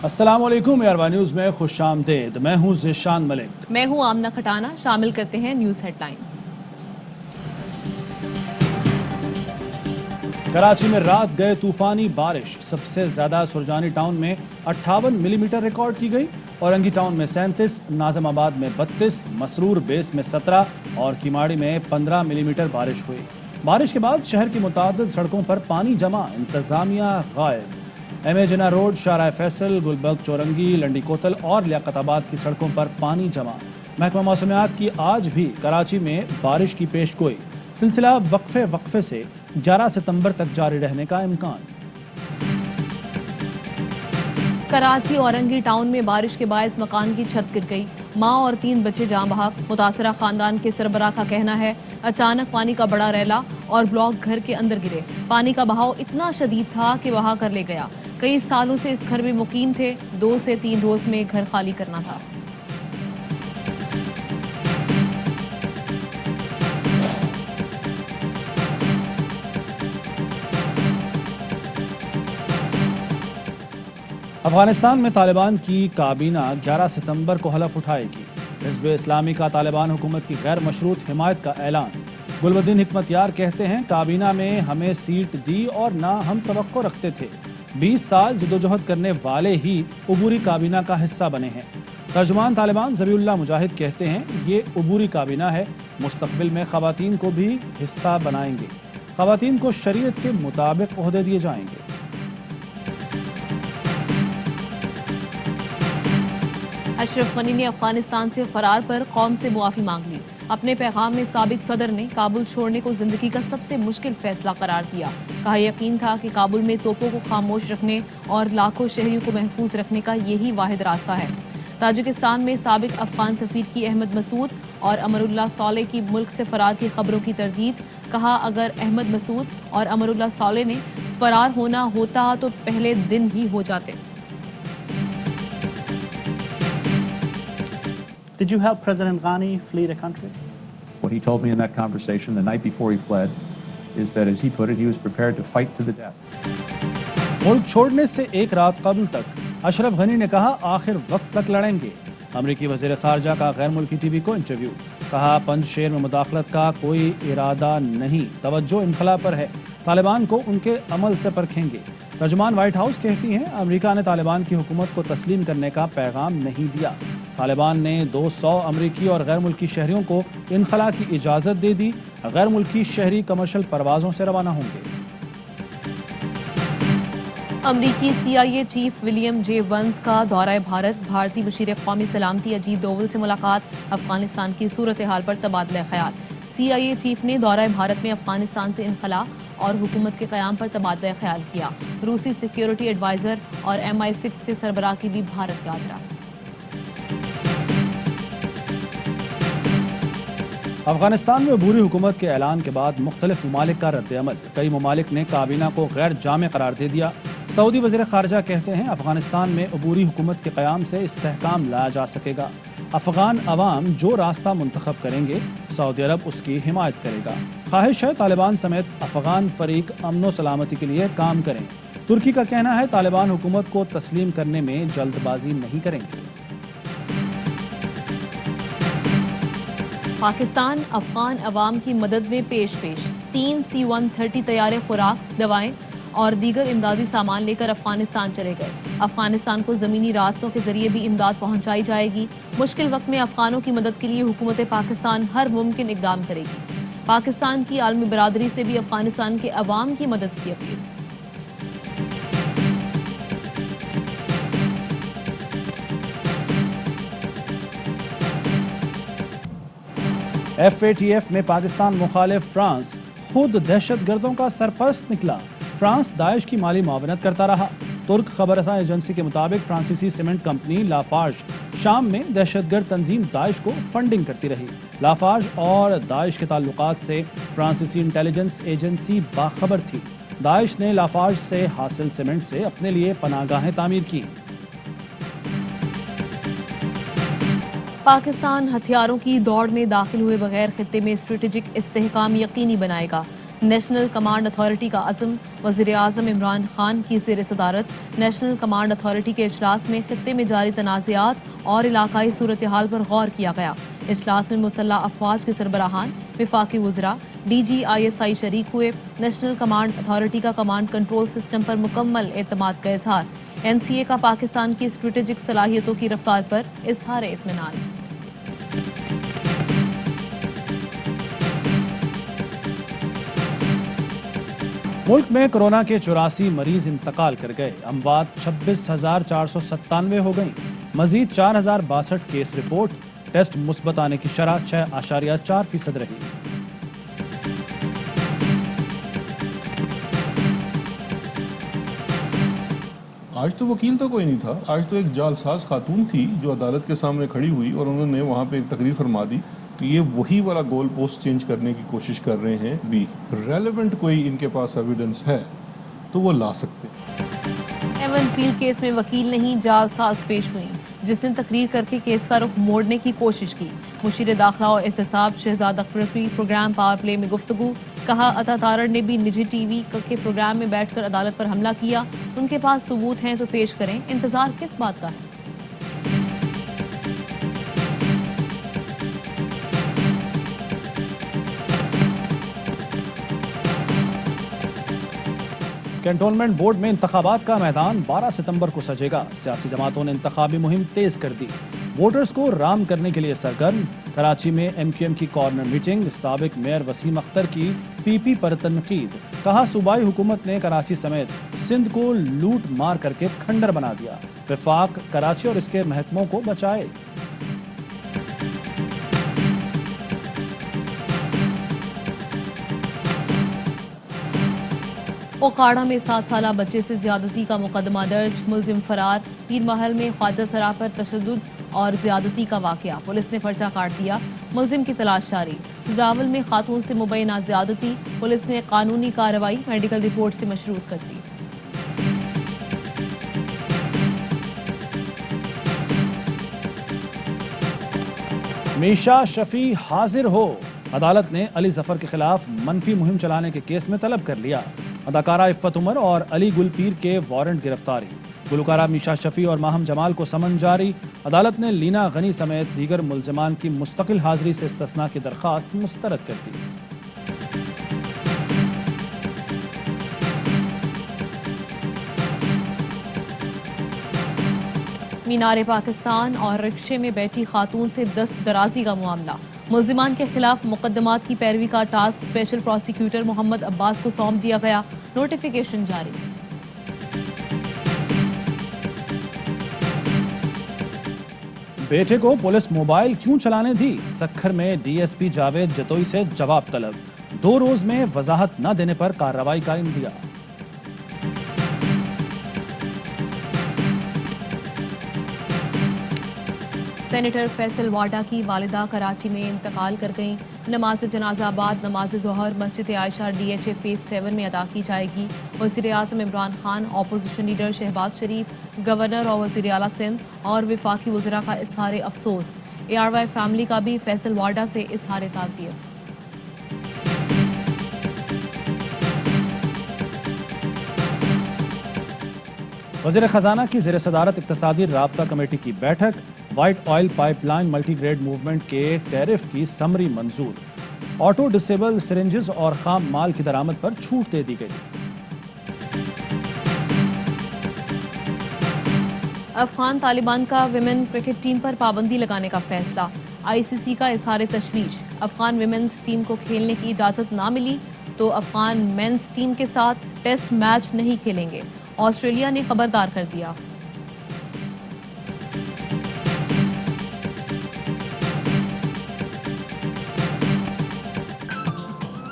अस्सलाम वालेकुम यारवा न्यूज़ में खुश आमदेद। मैं हूँ ज़िशान मलिक। मैं हूँ आमना खटाना। शामिल करते हैं न्यूज़ हेडलाइंस। कराची में रात गए तूफानी बारिश, सबसे ज्यादा सुरजानी टाउन में 58 मिलीमीटर रिकॉर्ड की गई। औरंगी टाउन में 37, नाज़िमाबाद में 32, मसरूर बेस में 17 और किमाड़ी में 15 मिलीमीटर बारिश हुई। बारिश के बाद शहर की मुतादिद सड़कों पर पानी जमा, इंतजामिया गायब। M A Jinnah road, Shahrah Faisal, Gulberg Chowrangi, Landi Kotal और लियाकताबाद की सड़कों पर पानी जमा। महकमा मौसमियात की आज भी कराची में बारिश की पेशगोई, सिलसिला वक्फे से 11 सितंबर तक जारी रहने का इम्कान। कराची औरंगी टाउन में बारिश के बायस मकान की छत गिर गई। माँ और 3 बच्चे जाँ बहक। मुतासरा खानदान के सरबराह का कहना है अचानक पानी का बड़ा रैला और ब्लॉक घर के अंदर गिरे। पानी का बहाव इतना शदीद था कि बहा कर ले गया। कई सालों से इस घर में मुकीम थे। 2 से 3 रोज में घर खाली करना था। अफगानिस्तान में तालिबान की काबीना 11 सितंबर को हलफ उठाएगी। हिज़्ब इस्लामी का तालिबान हुकूमत की गैर मशरूत हिमायत का ऐलान। गुलबद्दीन हिकमतयार कहते हैं काबीना में हमें सीट दी और ना हम तवक्को रखते थे। 20 साल जदोजहद करने वाले ही उबूरी काबीना का हिस्सा बने हैं। तर्जुमान तालिबान ज़बीउल्लाह मुजाहिद कहते हैं ये उबूरी काबीना है, मुस्तक़बिल में ख़वातीन को भी हिस्सा बनाएंगे। ख़वातीन को शरीयत के मुताबिक ओहदे दिए जाएंगे। अशरफ गनी ने अफगानिस्तान से फरार पर कौम से मुआफ़ी मांग ली। अपने पैगाम में साबिक सदर ने काबुल छोड़ने को जिंदगी का सबसे मुश्किल फैसला करार दिया। कहा यकीन था कि काबुल में तोपों को खामोश रखने और लाखों शहरियों को महफूज रखने का यही वाहिद रास्ता है। ताजिकिस्तान में साबिक अफगान सफीर की अहमद मसूद और अमरुल्लाह साले की मुल्क से फरार की खबरों की तरदीद। कहा अगर अहमद मसूद और अमरुल्लाह साले ने फरार होना होता तो पहले दिन ही हो जाते। Did you help President Ghani flee the country? What he told me in that conversation the night before he fled is that, as he put it, he was prepared to fight to the death. मुल्क छोड़ने से एक रात कबल तक अशरफ गनी ने कहा आखिर वक्त तक लड़ेंगे। अमरीकी वज़ीर ख़ारजा का गैर मुल्की टीवी को इंटरव्यू। कहा पंजशेर में मुदाखलत का कोई इरादा नहीं, तवज्जो इनखला पर है। तालिबान को उनके अमल से परखेंगे। तर्जुमान व्हाइट हाउस कहती हैं अमेरिका ने तालिबान की हुकूमत को तस्लीम करने का पैगाम नहीं दिया। तालिबान ने 200 अमरीकी और गैर मुल्की शहरियों को इनखला की इजाज़त दे दी। गैर मुल्की शहरी कमर्शियल परवाज़ों से रवाना होंगे। अमरीकी CIA chief William J Burns का दौरा भारत। भारतीय मशीर कौमी सलामती अजीत डोवल से मुलाकात। अफगानिस्तान की सूरत हाल पर तबादला ख्याल। CIA चीफ ने दौरा भारत में अफगानिस्तान से इनखला और हुकूमत के क़याम पर तबादला ख्याल किया। रूसी सिक्योरिटी एडवाइज़र और MI6 के सरबराह की भी भारत यात्रा। अफगानिस्तान में अबूरी हुकूमत के ऐलान के बाद मुख्तलिफ ममालिक का रद्द-ए-अमल। कई ममालिक ने काबीना को गैर जामे करार दे दिया। सऊदी वज़ीर ख़ारजा कहते हैं अफगानिस्तान में अबूरी हुकूमत के क़याम से इस्तेहकाम लाया जा सकेगा। अफगान अवाम जो रास्ता मुंतखब करेंगे सऊदी अरब उसकी हिमायत करेगा। ख्वाहिश है तालिबान समेत अफगान फरीक अमन सलामती के लिए काम करें। तुर्की का कहना है तालिबान हुकूमत को तस्लीम करने में जल्दबाजी नहीं करेंगे। पाकिस्तान अफगान अवाम की मदद में पेश 3 C-130 तैयारे खुराक, दवाएं और दीगर इमदादी सामान लेकर अफगानिस्तान चले गए। अफगानिस्तान को ज़मीनी रास्तों के जरिए भी इमदाद पहुंचाई जाएगी। मुश्किल वक्त में अफगानों की मदद के लिए हुकूमत पाकिस्तान हर मुमकिन इक़दाम करेगी। पाकिस्तान की आलमी बरादरी से भी अफगानिस्तान के अवाम की मदद की अपील। FATF में पाकिस्तान मुखालिफ फ्रांस खुद दहशत गर्दों का सरपरस्त निकला। फ्रांस दाइश की माली मुआवनत करता रहा। तुर्क खबरसां एजेंसी के मुताबिक फ्रांसीसी सीमेंट कंपनी लाफार्ज शाम में दहशतगर्द तंजीम दाइश को फंडिंग करती रही। लाफार्ज और दाइश के ताल्लुकात से फ्रांसीसी इंटेलिजेंस एजेंसी बाखबर थी। दाइश ने लाफार्ज से हासिल सीमेंट से अपने लिए पनाहगाहें तामीर की। पाकिस्तान हथियारों की दौड़ में दाखिल हुए बगैर खित्ते में स्ट्रेटेजिक इस्तेहकाम यकीनी बनाएगा। نیشنل کمانڈ اتھارٹی کا عزم وزیر اعظم عمران خان کی زیر صدارت نیشنل کمانڈ اتھارٹی کے اجلاس میں خطے میں جاری تنازعات اور علاقائی صورتحال پر غور کیا گیا۔ اجلاس میں مسلح افواج کے سربراہان، وفاقی وزراء، ڈی جی ISI شریک ہوئے۔ نیشنل کمانڈ اتھارٹی کا کمانڈ کنٹرول سسٹم پر مکمل اعتماد کا اظہار۔ NCA کا پاکستان کی اسٹریٹجک صلاحیتوں کی رفتار پر اظہار اطمینان۔ ملک میں کورونا کے 84 مریض انتقال کر گئے، اموات 26,497 ہو گئیں، مزید 4,062 کیس رپورٹ، ٹیسٹ مثبت آنے کی شرح 6.4% رہی۔ آج تو وکیل تو کوئی نہیں تھا، آج تو ایک جعلساز خاتون تھی جو عدالت کے سامنے کھڑی ہوئی اور انہوں نے وہاں پہ ایک تقریر فرما دی۔ تو یہ وہی والا گول پوسٹ چینج کرنے کی کوشش کر رہے ہیں بھی ریلیونٹ کوئی ان کے پاس ایویڈنس ہے تو وہ لا سکتے۔ ایون فیلڈ کیس میں وکیل نہیں جعلساز پیش ہوئی جس نے تقریر کر کے کیس کا رخ موڑنے کی کوشش کی۔ مشیر داخلہ اور احتساب شہزاد اکبر کی پروگرام پاور پلے میں گفتگو، کہا عطا تارڑ نے بھی نجی ٹی وی کے پروگرام میں بیٹھ کر عدالت پر حملہ کیا، ان کے پاس ثبوت ہیں تو پیش کریں، انتظار کس بات کا ہے؟ کنٹونمنٹ بورڈ میں انتخابات کا میدان 12 ستمبر کو سجے گا، سیاسی جماعتوں نے انتخابی مہم تیز کر دی، ووٹرز کو رام کرنے کے لیے سرگرم۔ کراچی میں MQM کی کارنر میٹنگ، سابق میئر وسیم اختر کی PP پر تنقید، کہا صوبائی حکومت نے کراچی سمیت سندھ کو لوٹ مار کر کے کھنڈر بنا دیا، وفاق کراچی اور اس کے محکموں کو بچائے۔ اوکاڑا میں 7 سالہ بچے سے زیادتی کا مقدمہ درج، ملزم فرار۔ پیر محل میں خواجہ سرا پر تشدد اور زیادتی کا واقعہ، پولیس نے پرچہ کاٹ دیا، ملزم کی تلاش جاری۔ سجاول میں خاتون سے مبینہ زیادتی، پولیس نے قانونی کارروائی میڈیکل رپورٹ سے مشروط کر دی۔ میشا شفیع حاضر ہو، عدالت نے علی ظفر کے خلاف منفی مہم چلانے کے کیس میں طلب کر لیا۔ اداکارہ عفت عمر اور علی گل پیر کے وارنٹ گرفتاری، گلوکارہ میشا شفیع اور ماہم جمال کو سمن جاری۔ عدالت نے لینا غنی سمیت دیگر ملزمان کی مستقل حاضری سے استثناء کی درخواست مسترد کر دی۔ مینار پاکستان اور رکشے میں بیٹھی خاتون سے دست درازی کا معاملہ، ملزمان کے خلاف مقدمات کی پیروی کا ٹاسک اسپیشل پروسیکیوٹر محمد عباس کو سونپ دیا گیا، نوٹیفیکیشن جاری۔ بیٹے کو پولیس موبائل کیوں چلانے دی؟ سکھر میں DSP جاوید جتوئی سے جواب طلب، 2 روز میں وضاحت نہ دینے پر کارروائی کا اندیا۔ سینیٹر فیصل واڈا کی والدہ کراچی میں انتقال کر گئیں، نماز جنازہ بعد نماز ظہر مسجد عائشہ DHA فیز 7 میں ادا کی جائے گی۔ وزیر اعظم عمران خان، اپوزیشن لیڈر شہباز شریف، گورنر اور وزیر اعلیٰ سندھ اور وفاقی وزراء کا اظہار افسوس۔ ARY فیملی کا بھی فیصل واڈا سے اظہار تعزیت۔ وزیر خزانہ کی زیر صدارت اقتصادی رابطہ کمیٹی کی بیٹھک، white oil pipeline multigrade movement کے ٹیرف کی سمری منظور، آٹو ڈسیبل سرنجز اور خام مال کی درآمد پر چھوٹ دے دی گئی۔ افغان طالبان کا ویمن کرکٹ ٹیم پر پابندی لگانے کا فیصلہ، ICC کا اظہار تشویش، افغان ویمنز ٹیم کو کھیلنے کی اجازت نہ ملی تو افغان مینز ٹیم کے ساتھ ٹیسٹ میچ نہیں کھیلیں گے، آسٹریلیا نے خبردار کر دیا۔